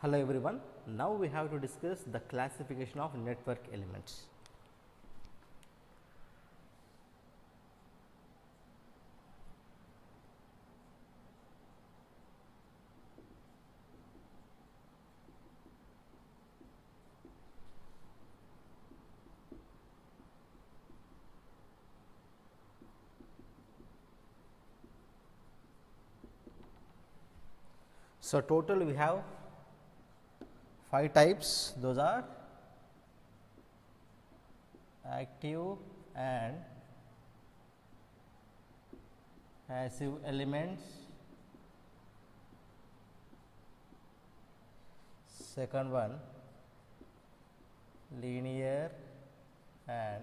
Hello everyone, now we have to discuss the classification of network elements. So, total we have 5 types, those are active and passive elements. Second one, linear and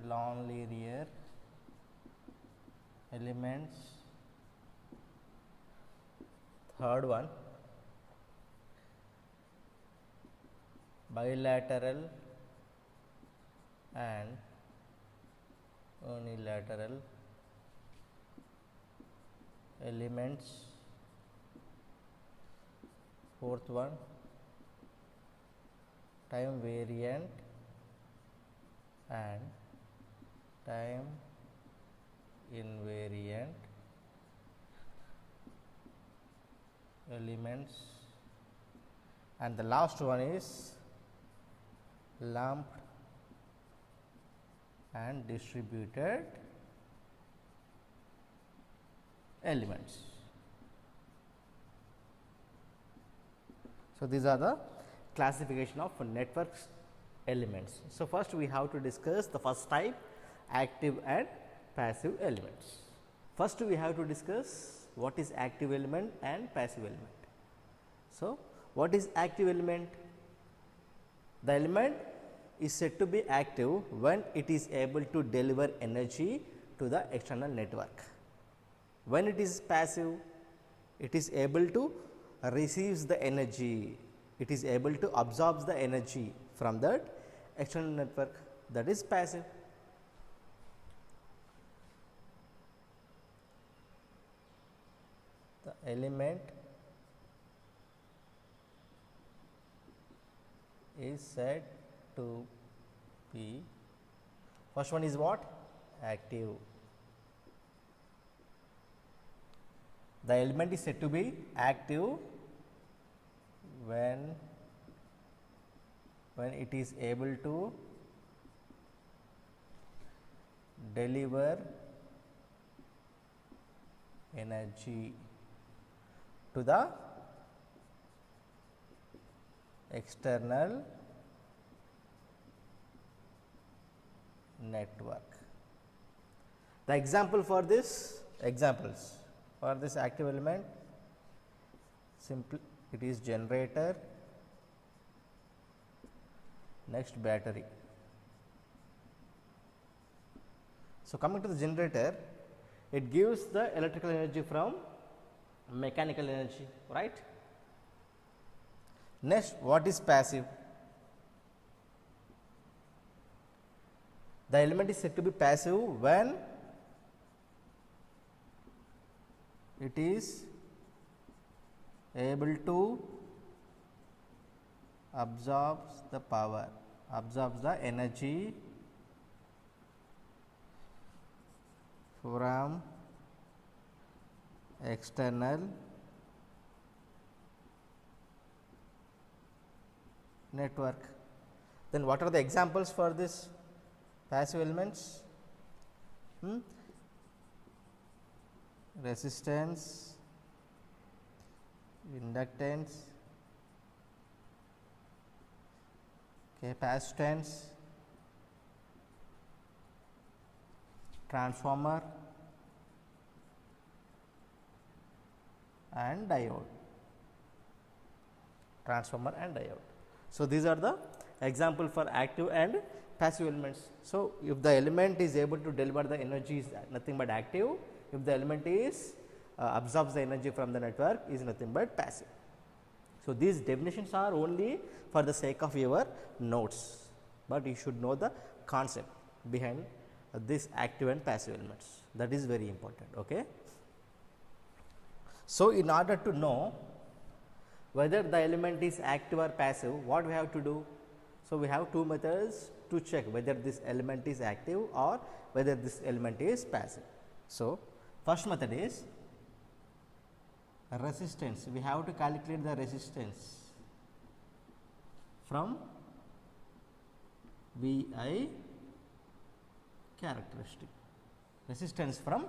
non-linear elements. Third one, bilateral and unilateral elements. Fourth one, time variant and time invariant elements, and the last one is lumped and distributed elements. So, these are the classification of networks elements. So, first we have to discuss the first type, active and passive elements. First we have to discuss what is active element and passive element. So, what is active element? The element is said to be active when it is able to deliver energy to the external network. When it is passive, it is able to receives the energy, it is able to absorb the energy from that external network, that is passive. The element is said to be, first one is what? Active. The element is said to be active when it is able to deliver energy to the external network. The example for this, examples for this active element, simply it is generator, next battery. So, coming to the generator, it gives the electrical energy from mechanical energy, right. Next, what is passive? The element is said to be passive when it is able to absorb the power, absorbs the energy from external network. Then what are the examples for this passive elements? Resistance, inductance, capacitance, transformer and diode. Transformer and diode. So, these are the example for active and passive elements. So, if the element is able to deliver the energy is nothing but active, if the element is absorbs the energy from the network is nothing but passive. So, these definitions are only for the sake of your notes, but you should know the concept behind this active and passive elements, that is very important. Okay. So, in order to know whether the element is active or passive, what we have to do? So, we have two methods to check whether this element is active or whether this element is passive. So, first method is resistance. We have to calculate the resistance from V I characteristic. Resistance from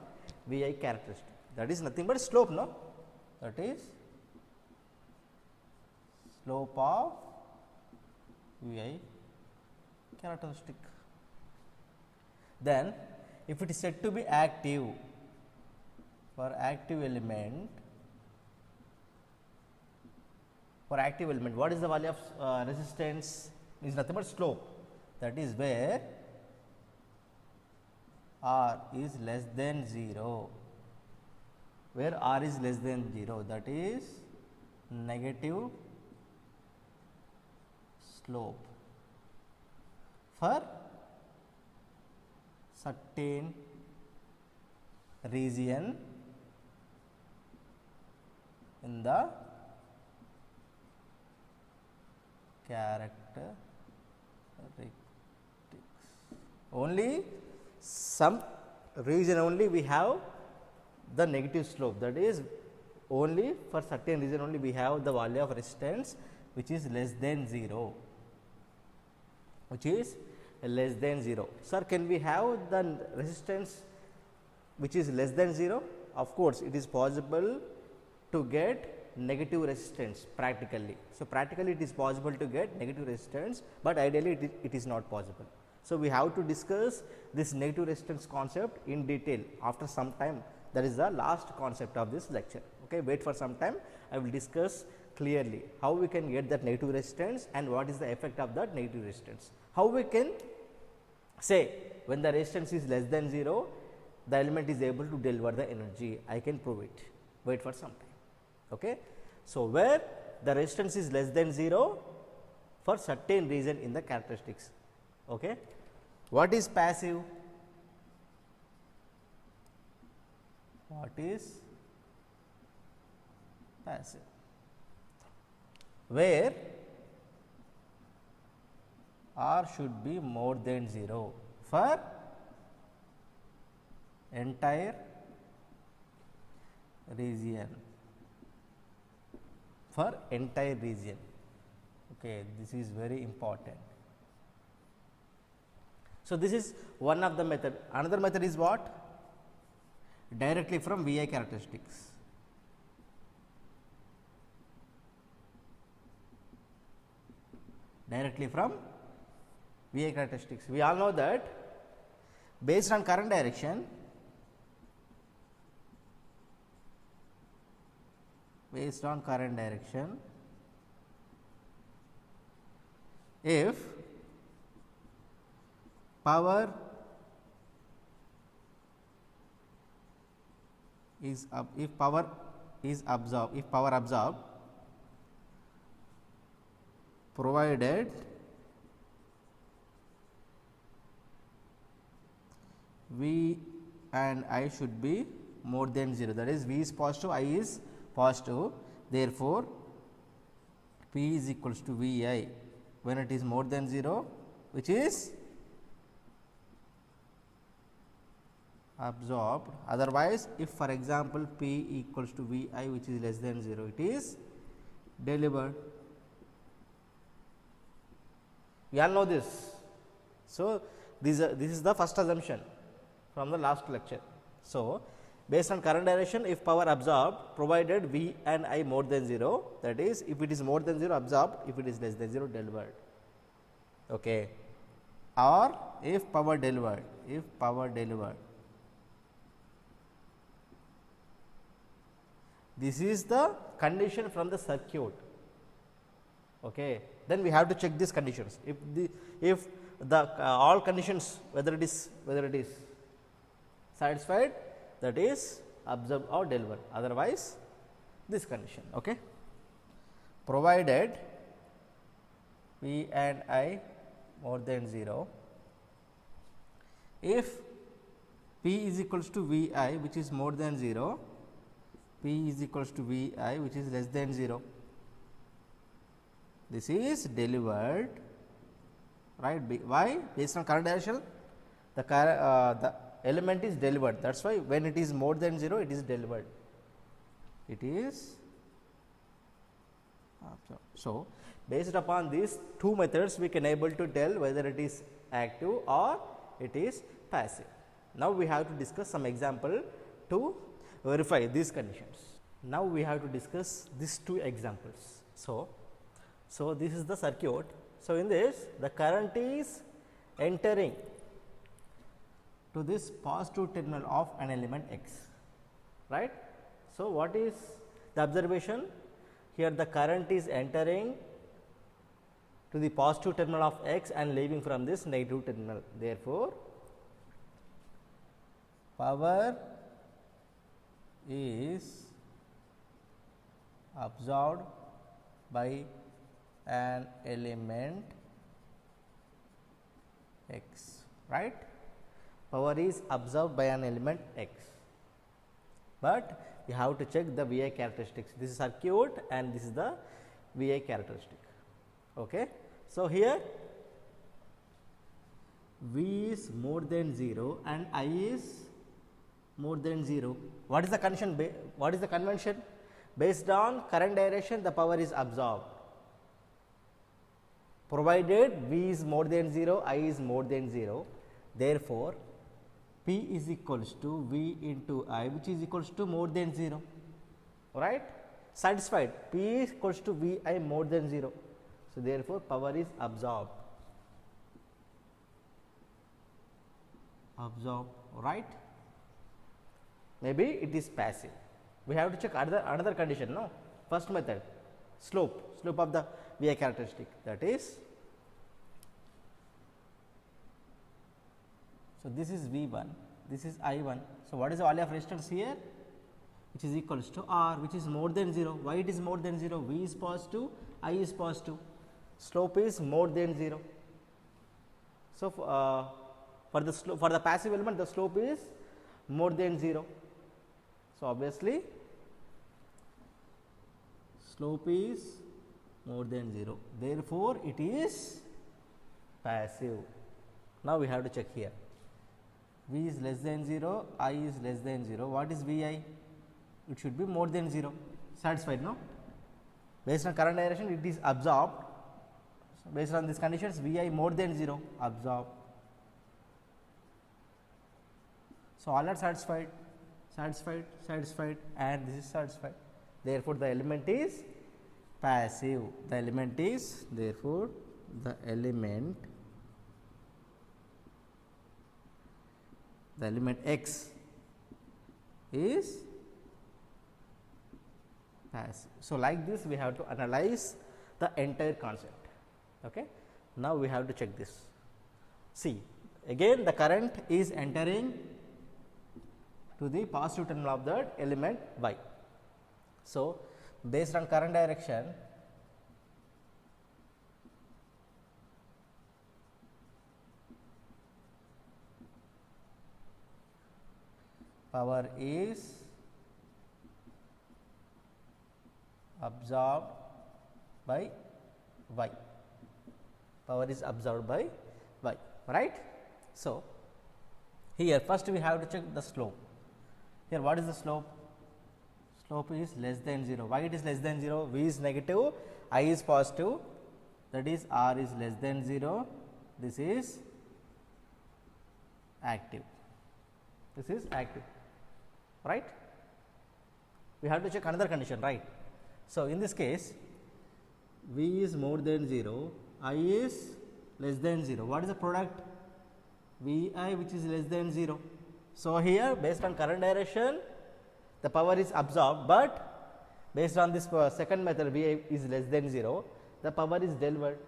V I characteristic, that is nothing but slope, no? That is slope of V I characteristic. Then, if it is said to be active, for active element, what is the value of resistance? Is nothing but slope, that is where R is less than 0, where R is less than 0, that is negative slope for certain region in the characteristics. Only some region only we have the negative slope, that is only for certain region only we have the value of resistance which is less than 0, which is less than 0. Sir, can we have the resistance which is less than 0? Of course, it is possible to get negative resistance practically. So, practically it is possible to get negative resistance, but ideally it is not possible. So, we have to discuss this negative resistance concept in detail after some time. That is the last concept of this lecture. Okay, wait for some time, I will discuss clearly how we can get that negative resistance and what is the effect of that negative resistance. How we can say when the resistance is less than 0, the element is able to deliver the energy, I can prove it. Wait for some time. Okay. So, where the resistance is less than 0 for certain region in the characteristics. Okay. What is passive? What is passive? Where R should be more than 0 for entire region, for entire region. Okay, this is very important. So, this is one of the method. Another method is what? Directly from V I characteristics. Directly from V I characteristics. We all know that based on current direction, if power is absorbed provided V and I should be more than 0, that is V is positive, I is positive, therefore, P is equals to V I when it is more than 0, which is absorbed. Otherwise, if for example, P equals to V I which is less than 0, it is delivered. We all know this. So, this is the first assumption from the last lecture. So, based on current direction, if power absorbed provided V and I more than 0, that is if it is more than 0 absorbed, if it is less than 0 delivered. Okay. Or if power delivered, this is the condition from the circuit. Okay. Then we have to check these conditions. If the all conditions whether it is satisfied, that is absorbed or delivered. Otherwise, this condition. Okay. Provided P and I more than 0, if P is equals to V I which is more than 0, P is equals to V I which is less than 0. this is delivered, right. Why? Based on current direction, the element is delivered. That is why when it is more than 0, it is delivered. It is absorbed. So, based upon these two methods, we can able to tell whether it is active or it is passive. Now, we have to discuss some example to verify these conditions. Now, we have to discuss these two examples. So, this is the circuit. So, in this the current is entering to this positive terminal of an element x, right. So, what is the observation? Here the current is entering to the positive terminal of x and leaving from this negative terminal. Therefore, power is absorbed by an element x, right. Power is absorbed by an element x, but you have to check the VI characteristics. This is circuit and this is the VI characteristic. Okay. So, here V is more than 0 and I is more than 0. What is the condition? What is the convention? Based on current direction, the power is absorbed, provided V is more than 0, I is more than 0. Therefore, P is equals to V into I, which is equals to more than 0, right. Satisfied. P is equals to V I more than 0. So, therefore, power is absorbed, right. Maybe it is passive. We have to check another condition. No, first method, slope of the VI characteristic, that is. So, this is V1, this is I1. So, what is the value of resistance here? Which is equals to R, which is more than 0. Why it is more than 0? V is positive, I is positive, slope is more than 0. So, for the passive element, the slope is more than 0. So, obviously, slope is more than 0. Therefore, it is passive. Now, we have to check here. V is less than 0, I is less than 0. What is V I? It should be more than 0. Satisfied, no? Based on current direction, it is absorbed. So, based on these conditions, V I more than 0, absorbed. So, all are satisfied, and this is satisfied. Therefore, the element is passive. The element is, therefore, the element x is passive. So, like this we have to analyze the entire concept. Okay. Now, we have to check this. See, again the current is entering to the positive terminal of that element y. So, based on current direction, power is absorbed by y. Power is absorbed by y, right. So, here first we have to check the slope. Here what is the slope? Slope is less than 0. Why it is less than 0? V is negative, I is positive, that is R is less than 0, this is active, right. We have to check another condition, right. So, in this case, V is more than 0, I is less than 0. What is the product? V I, which is less than 0. So, here based on current direction, the power is absorbed, but based on this second method, V I is less than 0, the power is delivered.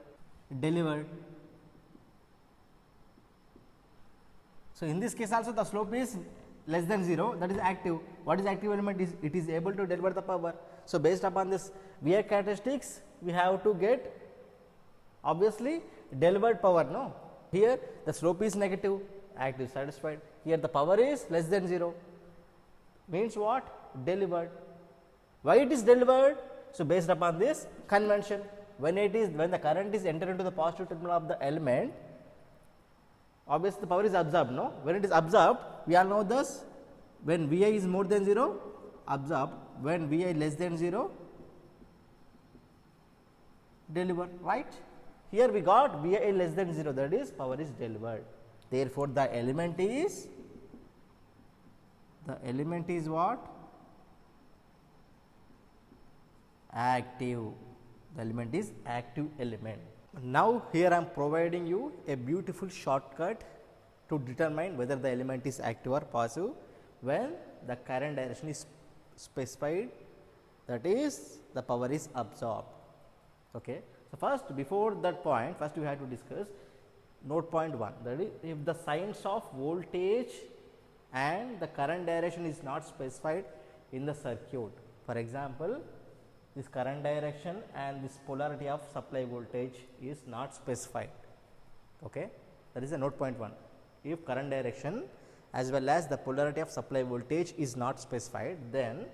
So, in this case also the slope is less than 0, that is active. What is active element? It is able to deliver the power. So, based upon this VI characteristics, we have to get obviously delivered power. No, here the slope is negative, active, satisfied. Here the power is less than 0, means what? Delivered. Why it is delivered? So, based upon this convention, when the current is entered into the positive terminal of the element, obviously the power is absorbed, no? When it is absorbed, we all know this, when Vi is more than 0, absorbed, when Vi less than 0, deliver, right? Here we got Vi less than 0, that is power is delivered. Therefore, the element is what? Active. The element is active element. Now, here I am providing you a beautiful shortcut to determine whether the element is active or passive when the current direction is specified, that is the power is absorbed. Okay. So, first before that point, first we have to discuss note point 1, that is if the signs of voltage and the current direction is not specified in the circuit. For example, this current direction and this polarity of supply voltage is not specified. Okay. That is a note point 1. If current direction as well as the polarity of supply voltage is not specified, then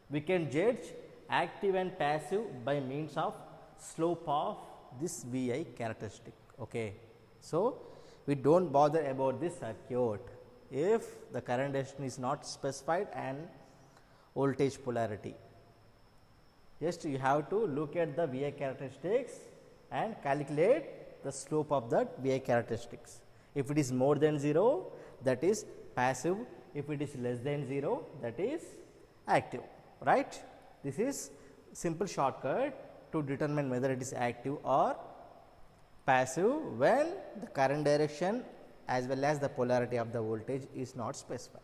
we can judge active and passive by means of slope of this Vi characteristic. Okay. So, we do not bother about this circuit if the current direction is not specified and voltage polarity. Just you have to look at the Vi characteristics and calculate the slope of that Vi characteristics. If it is more than 0, that is passive. If it is less than 0, that is active, right. This is simple shortcut to determine whether it is active or passive when the current direction as well as the polarity of the voltage is not specified.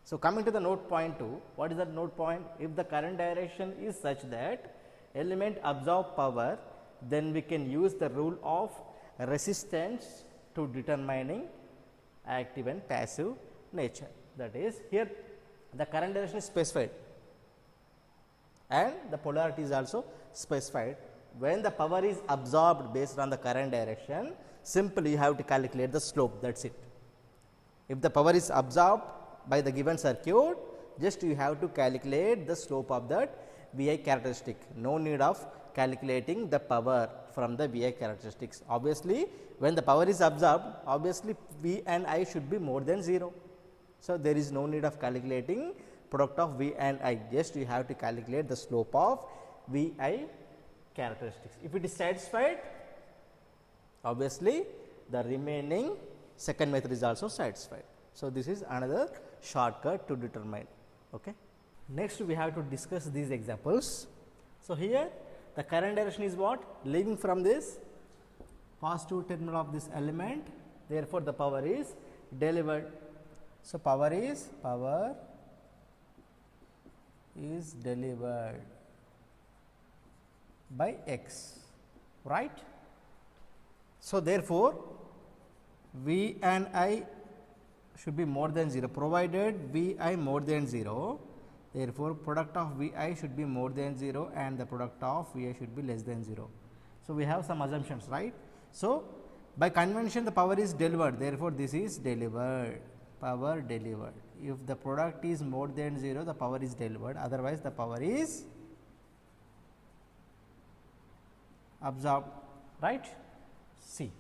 So, coming to the note point 2, what is that note point? If the current direction is such that element absorb power, then we can use the rule of resistance to determining active and passive nature. That is, here the current direction is specified and the polarity is also specified. When the power is absorbed based on the current direction, simply you have to calculate the slope, that is it. If the power is absorbed by the given circuit, just you have to calculate the slope of that Vi characteristic. No need of calculating the power from the Vi characteristics. Obviously, when the power is absorbed, obviously V and I should be more than 0. So, there is no need of calculating product of V and I, just you have to calculate the slope of Vi characteristics. If it is satisfied, obviously the remaining second method is also satisfied. So, this is another shortcut to determine. Okay. Next, we have to discuss these examples. So, here the current direction is what? Leaving from this positive terminal of this element, therefore, the power is delivered. So, power is delivered by x, right. So, therefore, V and I should be more than 0, provided V I more than 0, therefore, product of V I should be more than 0 and the product of V I should be less than 0. So, we have some assumptions, right. So, by convention the power is delivered, therefore, this is delivered, power delivered. If the product is more than 0, the power is delivered, otherwise the power is absorbed, right. See.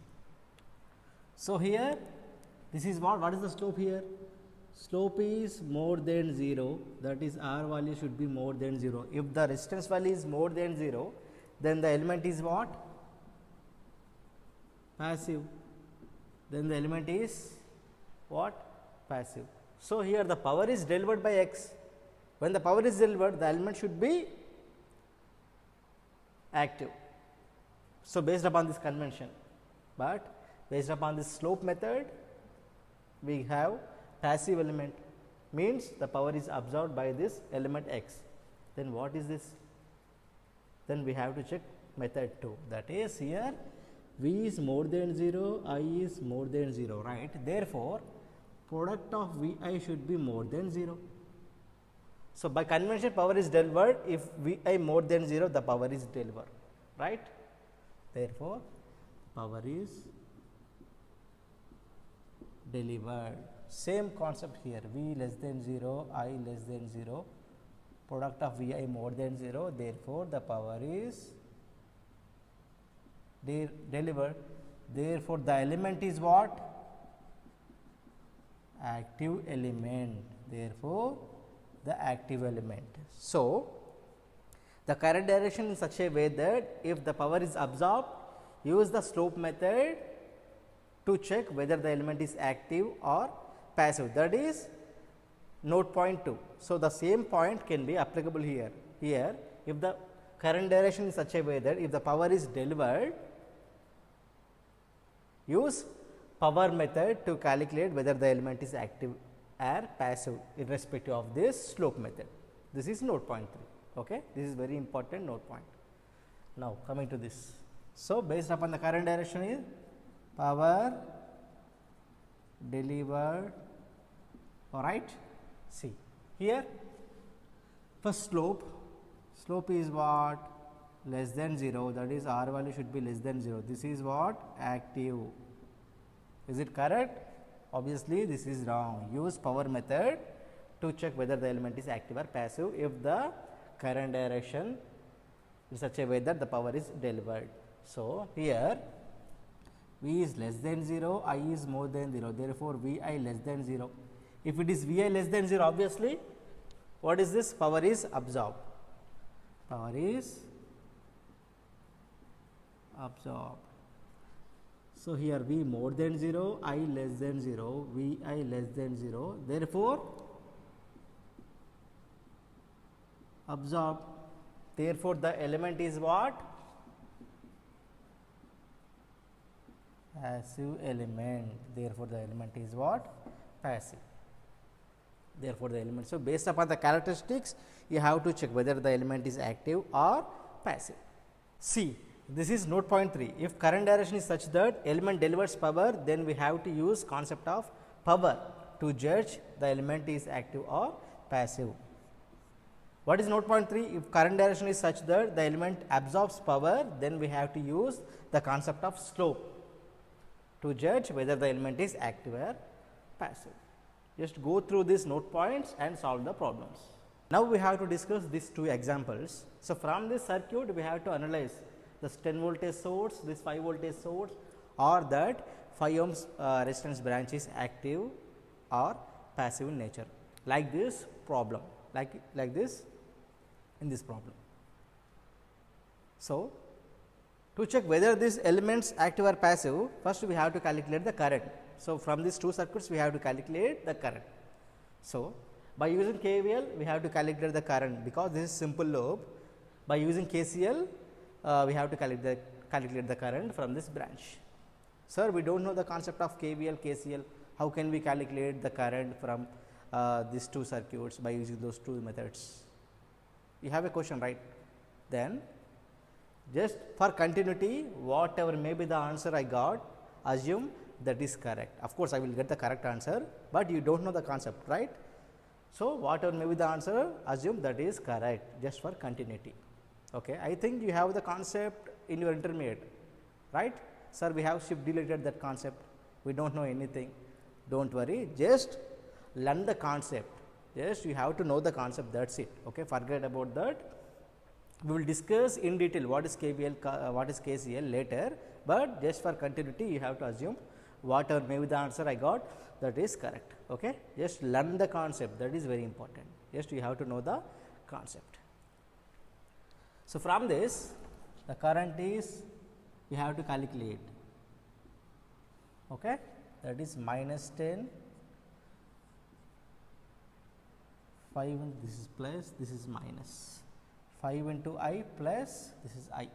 So, here this is what is the slope here? Slope is more than 0, that is R value should be more than 0. If the resistance value is more than 0, then the element is what? Passive. Then the element is what? Passive. So, here the power is delivered by x. When the power is delivered, the element should be active. So, based upon this convention, but based upon this slope method, we have passive element, means the power is absorbed by this element x. Then what is this? Then we have to check method 2, that is here V is more than 0, I is more than 0, right. Therefore, product of V I should be more than 0. So, by convention power is delivered, if V I more than 0, the power is delivered, right. Therefore, power is delivered. Same concept here, V less than 0, I less than 0, product of Vi more than 0, therefore, the power is delivered. Therefore, the element is what? Active element. Therefore, the active element. So, the current direction in such a way that if the power is absorbed, use the slope method to check whether the element is active or passive, that is note point 2. So, the same point can be applicable here. Here, if the current direction is such a way that if the power is delivered, use power method to calculate whether the element is active or passive irrespective of this slope method. This is note point 3. Okay? This is very important note point. Now, coming to this. So, based upon the current direction is power delivered, all right. See here, first slope is what? Less than 0, that is R value should be less than 0. This is what? Active. Is it correct? Obviously, this is wrong. Use power method to check whether the element is active or passive if the current direction in such a way that the power is delivered. So, here V is less than 0, I is more than 0, therefore, V I less than 0. If it is V I less than 0, obviously, what is this? Power is absorbed. Power is absorbed. So, here V more than 0, I less than 0, V I less than 0, therefore, absorbed. Therefore, the element is what? Passive element. Therefore, the element is what? Passive. Therefore, the element. So, based upon the characteristics, you have to check whether the element is active or passive. See, this is note point 3. If current direction is such that element delivers power, then we have to use concept of power to judge the element is active or passive. What is note point 3? If current direction is such that the element absorbs power, then we have to use the concept of slope to judge whether the element is active or passive. Just go through these note points and solve the problems. Now, we have to discuss these two examples. So, from this circuit, we have to analyze this 10 voltage source, this 5 voltage source, or that 5 ohms resistance branch is active or passive in nature, like this problem, like this in this problem. So, to check whether these elements active or passive, first we have to calculate the current. So, from these two circuits we have to calculate the current. So, by using KVL we have to calculate the current, because this is simple loop. By using KCL we have to calculate the current from this branch. Sir, we do not know the concept of KVL, KCL, how can we calculate the current from these two circuits by using those two methods? You have a question, right? Then just for continuity, whatever may be the answer I got, assume that is correct. Of course, I will get the correct answer, but you do not know the concept, right? So, whatever may be the answer, assume that is correct, just for continuity. Okay. I think you have the concept in your intermediate, right? Sir, we have shift deleted that concept, we do not know anything. Do not worry, just learn the concept, just you have to know the concept, that is it. Okay. Forget about that. We will discuss in detail what is KVL, what is KCL later, but just for continuity you have to assume whatever may be the answer I got, that is correct. Okay. Just learn the concept, that is very important, just you have to know the concept. So, from this the current is you have to calculate, okay, that is minus 10, 5, this is plus, this is minus, 5 into I plus this is I,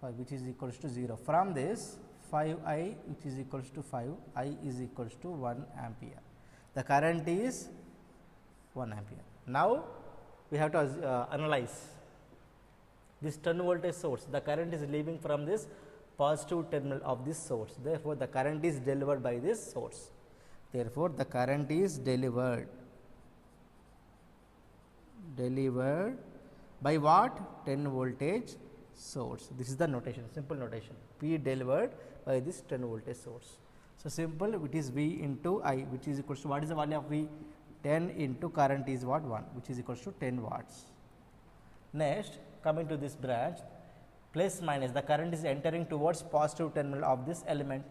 5 which is equals to 0. From this 5 I which is equals to 5, I is equals to 1 ampere. The current is 1 ampere. Now, we have to analyze this 10 voltage source. The current is leaving from this positive terminal of this source. Therefore, the current is delivered by this source. Therefore, the current is delivered by what? 10 voltage source. This is the notation, simple notation, P delivered by this 10 voltage source. So, simple, it is V into I, which is equals to, what is the value of V? 10 into current is what? 1, which is equals to 10 watts. Next, coming to this branch, plus minus, the current is entering towards positive terminal of this element,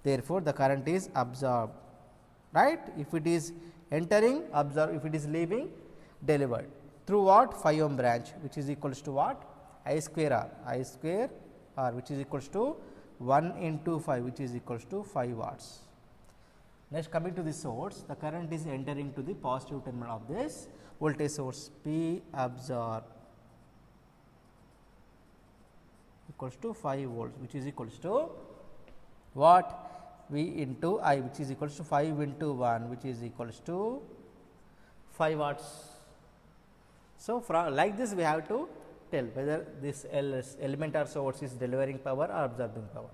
therefore, the current is absorbed, right. If it is entering, absorbed, if it is leaving, delivered through what 5 ohm branch, which is equals to what I square R, which is equals to 1 into 5, which is equals to 5 watts. Next, coming to the source, the current is entering to the positive terminal of this voltage source, P absorb equals to 5 volts, which is equals to what V into I, which is equals to 5 into 1, which is equals to 5 watts. So, from like this we have to tell whether this element or source is delivering power or absorbing power.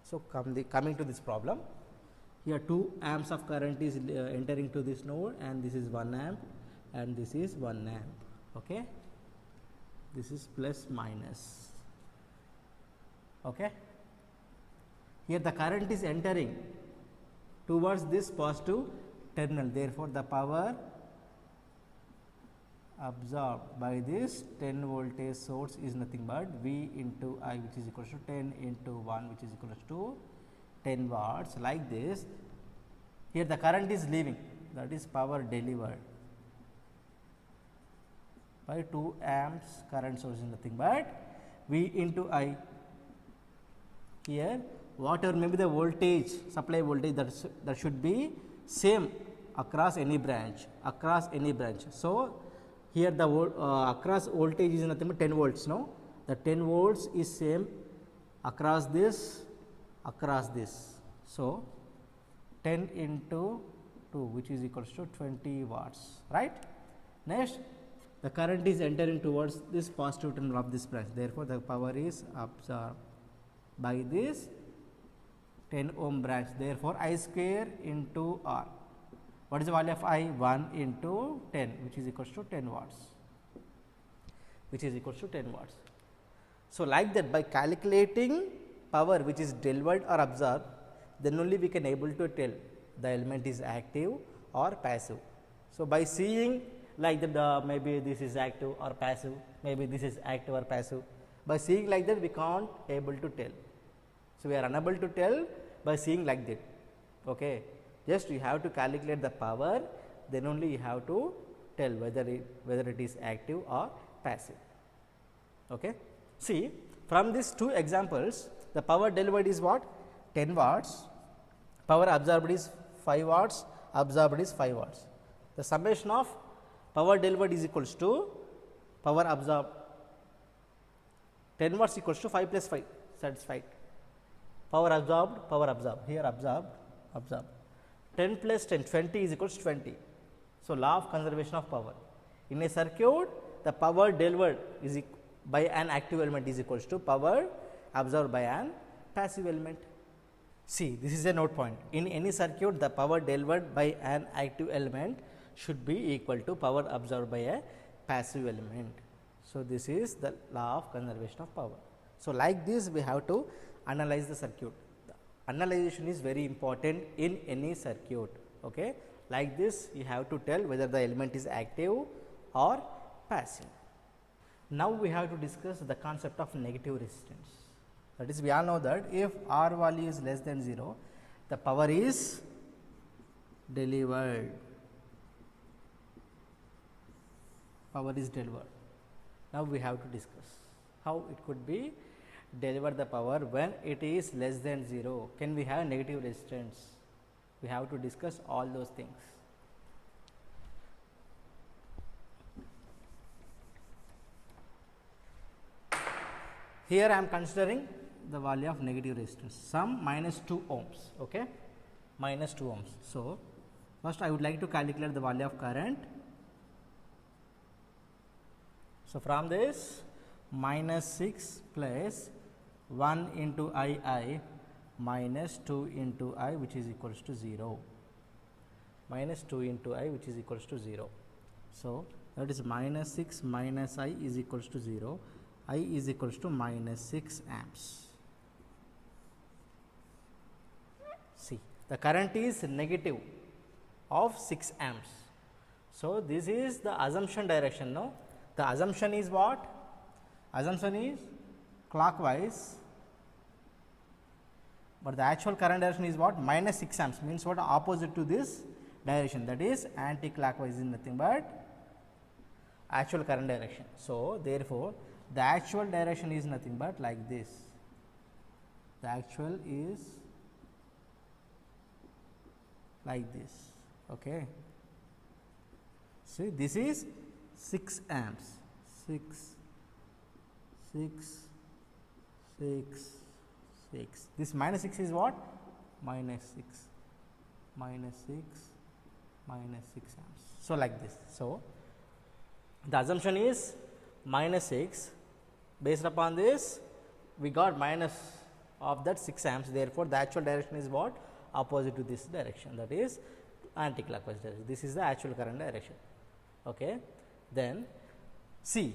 So, coming to this problem, here 2 amps of current is entering to this node, and this is 1 amp and this is 1 amp. Okay. This is plus minus. Okay. Here the current is entering towards this positive terminal, therefore, the power absorbed by this 10 voltage source is nothing but V into I, which is equals to 10 into 1, which is equals to 10 watts. Like this, here the current is leaving, that is power delivered by 2 amps current source is nothing but V into I. Here whatever may be the voltage, supply voltage, that should be same across any branch, So, here the across voltage is nothing but 10 volts, no, the 10 volts is same across this, So, 10 into 2, which is equals to 20 watts, right. Next, the current is entering towards this positive terminal of this branch, therefore, the power is absorbed by this 10 ohm branch, therefore, I square into R. What is the value of I? 1 into 10, which is equals to 10 watts, So, like that, by calculating power which is delivered or absorbed, then only we can able to tell the element is active or passive. So, by seeing like that, maybe this is active or passive, maybe this is active or passive, by seeing like that we can't able to tell. So, we are unable to tell by seeing like that. Okay. Just you have to calculate the power, then only you have to tell whether it is active or passive. Okay. See, from these two examples, the power delivered is what? 10 watts, power absorbed is 5 watts, absorbed is 5 watts. The summation of power delivered is equals to power absorbed. 10 watts equals to 5 plus 5, satisfied. Power absorbed, here absorbed. 10 plus 10, 20 is equals to 20. So, law of conservation of power. In a circuit, the power delivered is by an active element is equals to power absorbed by an passive element. See, this is a note point. In any circuit, the power delivered by an active element should be equal to power absorbed by a passive element. So, this is the law of conservation of power. So, like this we have to analyze the circuit. Analyzation is very important in any circuit. Okay. Like this you have to tell whether the element is active or passive. Now, we have to discuss the concept of negative resistance. That is, we all know that if R value is less than 0, the power is delivered. Now, we have to discuss how it could be deliver the power when it is less than 0. Can we have negative resistance? We have to discuss all those things. Here I am considering the value of negative resistance, some minus 2 ohms, okay, minus 2 ohms. So, first I would like to calculate the value of current. So, from this minus 6 plus 1 into I minus 2 into I, which is equals to 0, minus 2 into I, which is equals to 0. So, that is minus 6 minus I is equals to 0, I is equals to minus 6 amps. See, the current is negative of 6 amps. So, this is the assumption direction, no? The assumption is what? Assumption is clockwise, but the actual current direction is what? Minus 6 amps, means what? Opposite to this direction, that is anti-clockwise is nothing but actual current direction. So, therefore, the actual direction is nothing but like this. The actual is like this. Okay. See, this is 6 amps. 6, 6, 6, 6. This minus 6 is what? Minus 6, minus 6, minus 6 amps. So, like this. So, the assumption is minus 6. Based upon this, we got minus of that 6 amps. Therefore, the actual direction is what? Opposite to this direction, that is anti-clockwise direction. This is the actual current direction. Okay. Then see,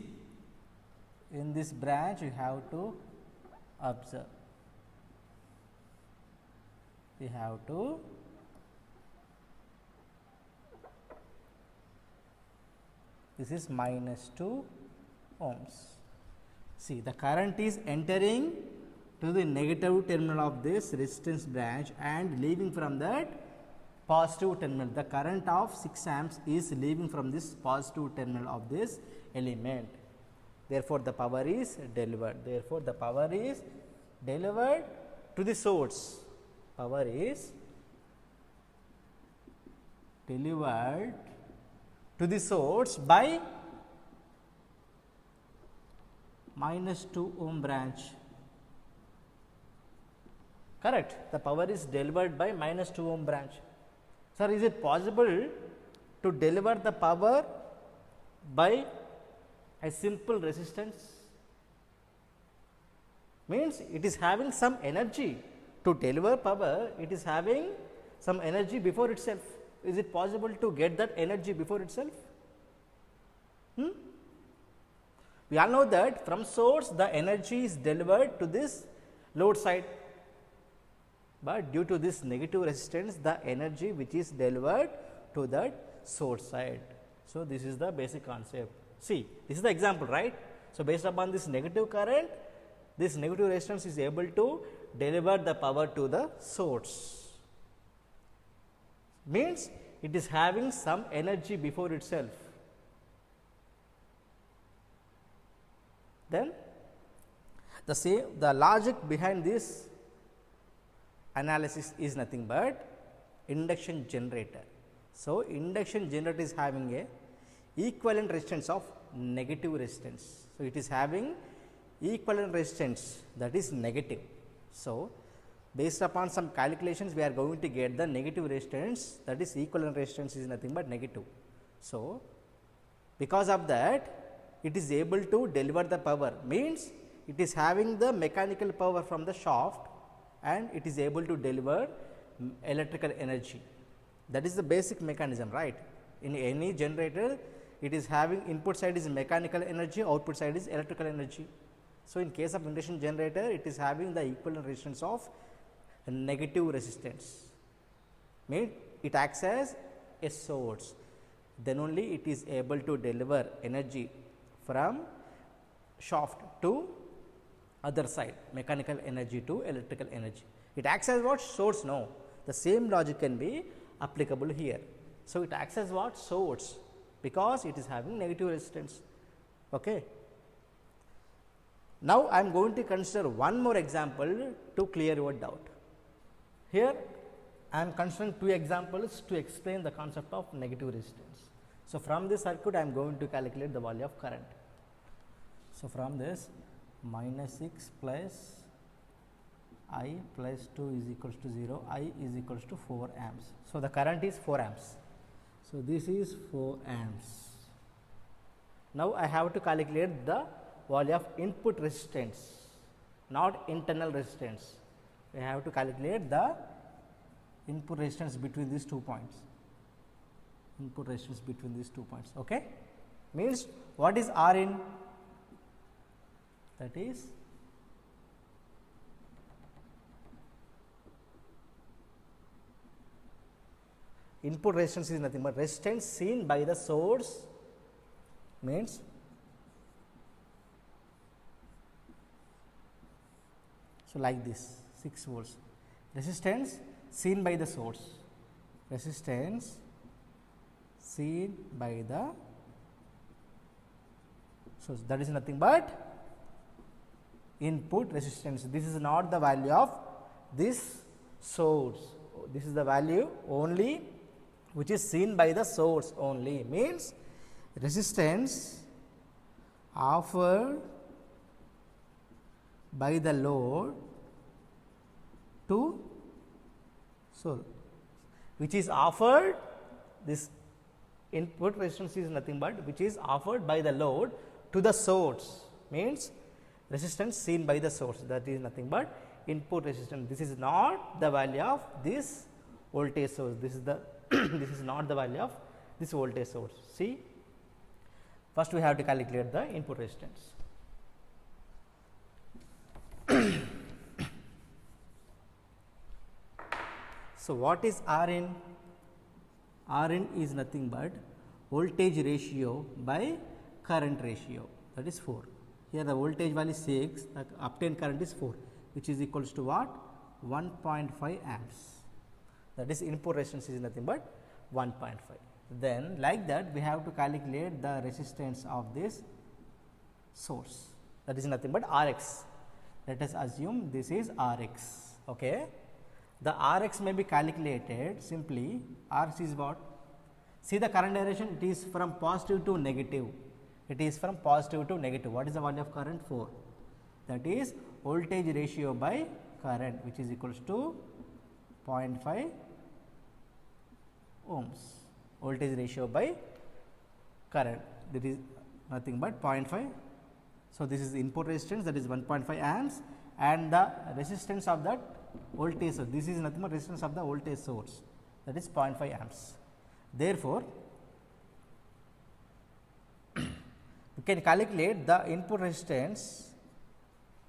in this branch you have to observe. We have to this is minus 2 ohms. See, the current is entering to the negative terminal of this resistance branch and leaving from that positive terminal. The current of 6 amps is leaving from this positive terminal of this element. Therefore, the power is delivered. Therefore, the power is delivered to the source. Power is delivered to the source by minus 2 ohm branch. Correct. The power is delivered by minus 2 ohm branch. Sir, is it possible to deliver the power by a simple resistance? Means it is having some energy to deliver power, it is having some energy before itself. Is it possible to get that energy before itself? We all know that from source the energy is delivered to this load side, but due to this negative resistance the energy which is delivered to that source side. So, this is the basic concept. See, this is the example, right. So, based upon this negative current, this negative resistance is able to deliver the power to the source, means it is having some energy before itself. Then the logic behind this analysis is nothing but induction generator. So, induction generator is having a equivalent resistance of negative resistance. So, it is having equivalent resistance, that is negative. So, based upon some calculations we are going to get the negative resistance, that is equivalent resistance is nothing but negative. So, because of that it is able to deliver the power, means it is having the mechanical power from the shaft and it is able to deliver electrical energy. That is the basic mechanism, right. In any generator it is having input side is mechanical energy, output side is electrical energy. So, in case of induction generator it is having the equivalent resistance of negative resistance, means it acts as a source, then only it is able to deliver energy from shaft to other side, mechanical energy to electrical energy. It acts as what? Source? No, the same logic can be applicable here. So, it acts as what? Source, because it is having negative resistance. Okay. Now, I am going to consider one more example to clear your doubt. Here I am considering two examples to explain the concept of negative resistance. So, from this circuit I am going to calculate the value of current. So, from this minus 6 plus I plus 2 is equals to 0, I is equals to 4 amps. So, the current is 4 amps. So, this is 4 amps. Now, I have to calculate the value of input resistance, not internal resistance. We have to calculate the input resistance between these 2 points, input resistance between these 2 points. Okay? Means what is R in? That is input resistance is nothing but resistance seen by the source, means So, like this 6 volts resistance seen by the source, resistance seen by the source, that is nothing but input resistance. This is not the value of this source, this is the value only which is seen by the source only, means resistance offered by the load to source, which is offered, this input resistance is nothing but which is offered by the load to the source, means resistance seen by the source, that is nothing but input resistance. This is not the value of this voltage source, this is the this is not the value of this voltage source. See, first we have to calculate the input resistance. So, what is Rn? Rn is nothing but voltage ratio by current ratio, that is 4. Here the voltage value is 6, the obtained current is 4, which is equals to what? 1.5 amps. That is input resistance is nothing but 1.5. Then like that we have to calculate the resistance of this source, that is nothing but Rx. Let us assume this is Rx. Okay. The Rx may be calculated simply. Rx is what? See the current direction, it is from positive to negative. It is from positive to negative. What is the value of current? 4. That is voltage ratio by current, which is equals to 0.5 ohms. Voltage ratio by current, that is nothing but 0.5. So, this is the input resistance, that is 1.5 amps, and the resistance of that voltage source, this is nothing but resistance of the voltage source, that is 0.5 amps. Therefore, we can calculate the input resistance,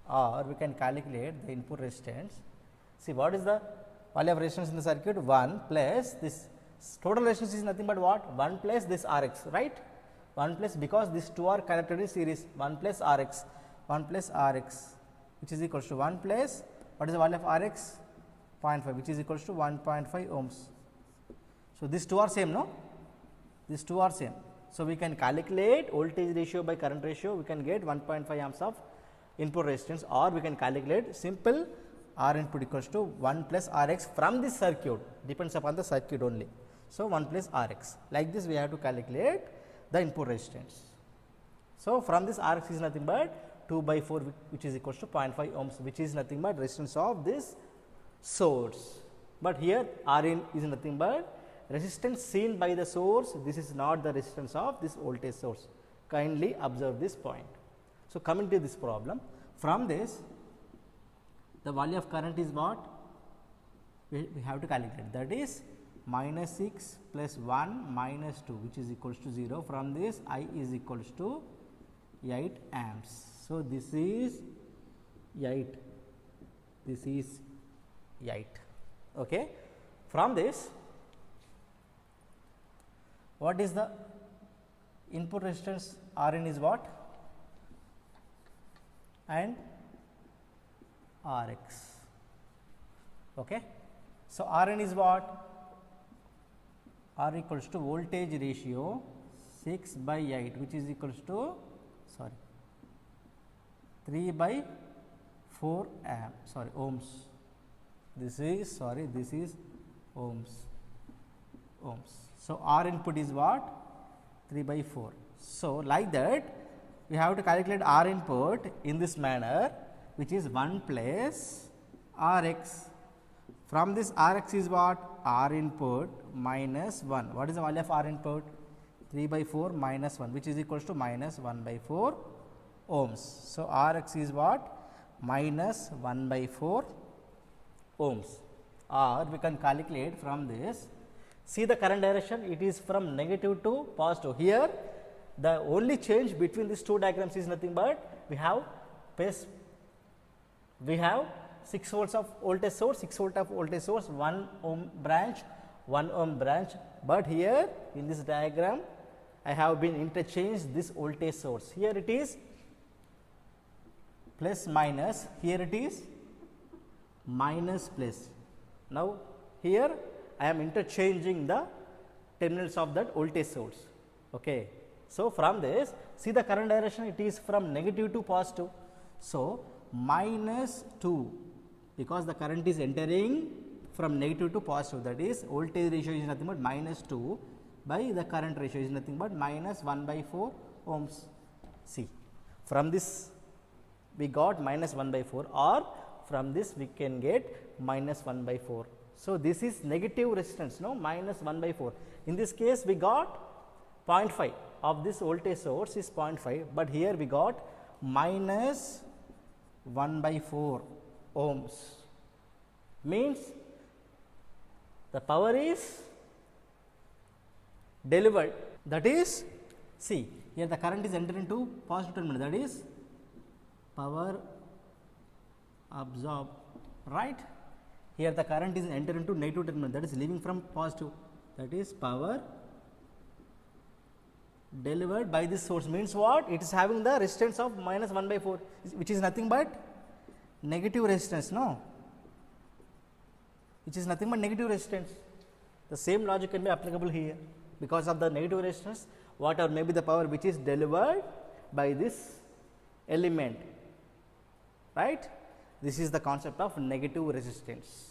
or we can calculate the input resistance. See, what is the value of resistance in the circuit? 1 plus this total resistance is nothing but what? 1 plus this Rx, right? 1 plus, because these two are connected in series, 1 plus Rx, 1 plus Rx, which is equals to 1 plus, what is the value of Rx? 0.5, which is equals to 1.5 ohms. So, these two are same, no? These two are same. So, we can calculate voltage ratio by current ratio, we can get 1.5 amps of input resistance, or we can calculate simple R input equals to 1 plus Rx from this circuit, depends upon the circuit only. So, 1 plus Rx, like this we have to calculate the input resistance. So, from this Rx is nothing but 2 by 4, which is equals to 0.5 ohms, which is nothing but resistance of this source. But here Rin is nothing but resistance seen by the source, this is not the resistance of this voltage source. Kindly observe this point. So, coming to this problem, from this the value of current is what? We have to calculate, that is minus 6 plus 1 minus 2, which is equals to 0. From this I is equals to 8 amps. So, this is 8, this is 8. Okay. From this, what is the input resistance? Rn is what? And Rx. Okay. So, Rn is what? R equals to voltage ratio 6 by 8, which is equals to 3 by 4 ohms. This is ohms. So, R input is what? 3 by 4. So, like that we have to calculate R input in this manner, which is 1 plus Rx. From this Rx is what? R input minus 1. What is the value of R input? 3 by 4 minus 1, which is equals to minus 1 by 4 ohms. So, Rx is what? Minus 1 by 4 ohms, or we can calculate from this. See the current direction, it is from negative to positive. Here the only change between these two diagrams is nothing but we have 6 volts of voltage source, 6 volt of voltage source, 1 ohm branch, 1 ohm branch, but here in this diagram I have been interchanged this voltage source. Here it is plus minus, here it is minus plus. Now, here I am interchanging the terminals of that voltage source. Okay. So, from this, see the current direction, it is from negative to positive. So, minus 2, because the current is entering from negative to positive, that is voltage ratio is nothing but minus 2 by the current ratio is nothing but minus 1 by 4 ohms. See, from this we got minus 1 by 4, or from this we can get minus 1 by 4. So, this is negative resistance, no, minus 1 by 4. In this case, we got 0.5 of this voltage source is 0.5, but here we got minus 1 by 4 ohms, means the power is delivered, that is, see here the current is entering into positive terminal, that is power absorbed, right. Here the current is entering into negative terminal, that is leaving from positive, that is power delivered by this source, means what? It is having the resistance of minus 1 by 4, which is nothing but negative resistance, no, which is nothing but negative resistance. The same logic can be applicable here, because of the negative resistance, whatever may be the power which is delivered by this element, right. This is the concept of negative resistance.